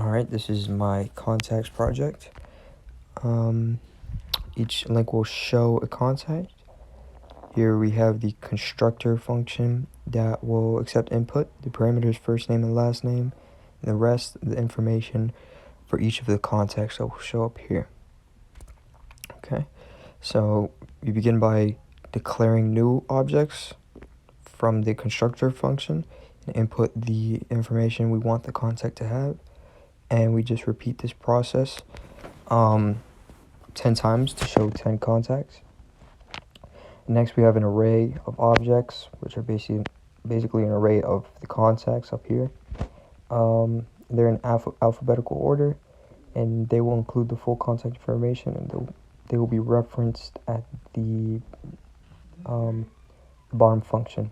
Alright, this is my contacts project. Each link will show a contact. Here we have the constructor function that will accept input, the parameters first name and last name, and the rest of the information for each of the contacts that will show up here. Okay, so we begin by declaring new objects from the constructor function and input the information we want the contact to have. And we just repeat this process 10 times to show 10 contacts. Next, we have an array of objects, which are basically an array of the contacts up here. They're in alphabetical order, and they will include the full contact information, and they will be referenced at the bottom function.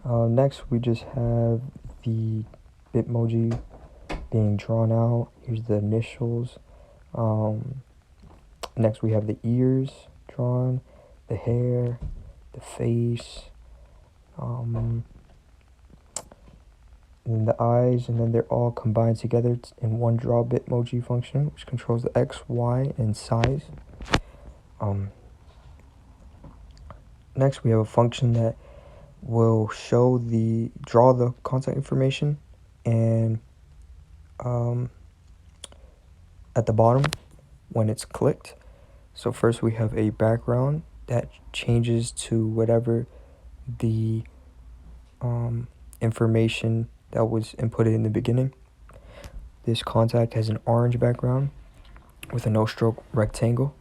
Next, we just have the Bitmoji being drawn out. Here's the initials. Next we have the ears drawn, the hair, the face, and the eyes, and then they're all combined together in one draw Bitmoji function, which controls the X, Y, and size. Next we have a function that will draw the contact information, and at the bottom when it's clicked. So first we have a background that changes to whatever the information that was inputted in the beginning. This contact has an orange background with a no stroke rectangle,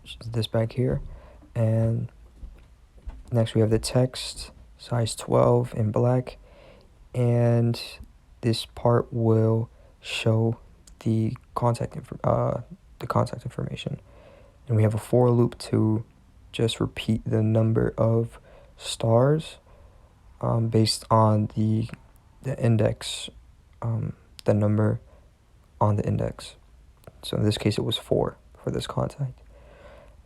which is this back here. And next we have the text, size 12 in black, and this part will show the contact information. And we have a for loop to just repeat the number of stars based on the index, the number on the index. So in this case it was 4 for this contact.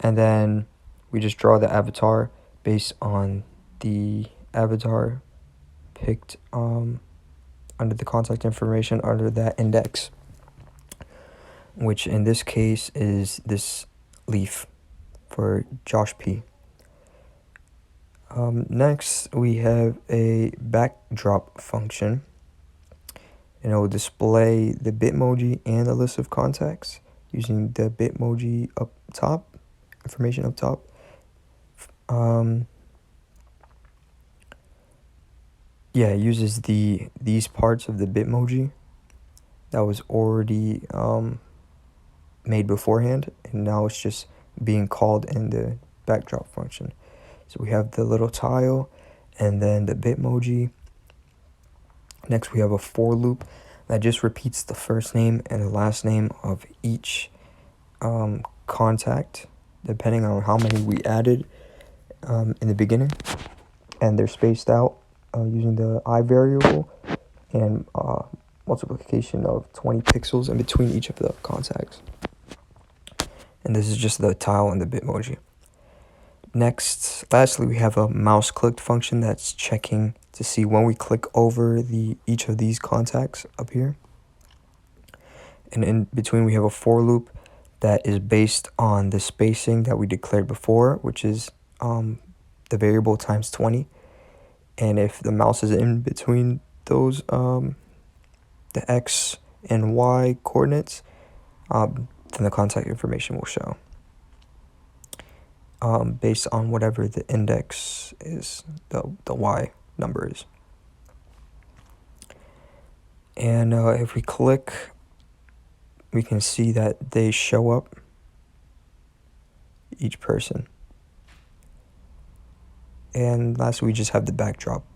And then we just draw the avatar based on the avatar picked under the contact information under that index, which in this case is this leaf for Josh P. Next we have a backdrop function, and it will display the Bitmoji and the list of contacts using the Bitmoji up top, information up top. It uses these parts of the Bitmoji that was already made beforehand, and now it's just being called in the backdrop function. So we have the little tile and then the Bitmoji. Next we have a for loop that just repeats the first name and the last name of each contact depending on how many we added in the beginning, and they're spaced out using the I variable and multiplication of 20 pixels in between each of the contacts. And this is just the tile and the Bitmoji. Lastly, we have a mouse clicked function that's checking to see when we click over each of these contacts up here. And in between we have a for loop that is based on the spacing that we declared before, which is the variable times 20. And if the mouse is in between those the X and Y coordinates, then the contact information will show based on whatever the index is, the Y number is. And if we click, we can see that they show up, each person. And lastly, we just have the backdrop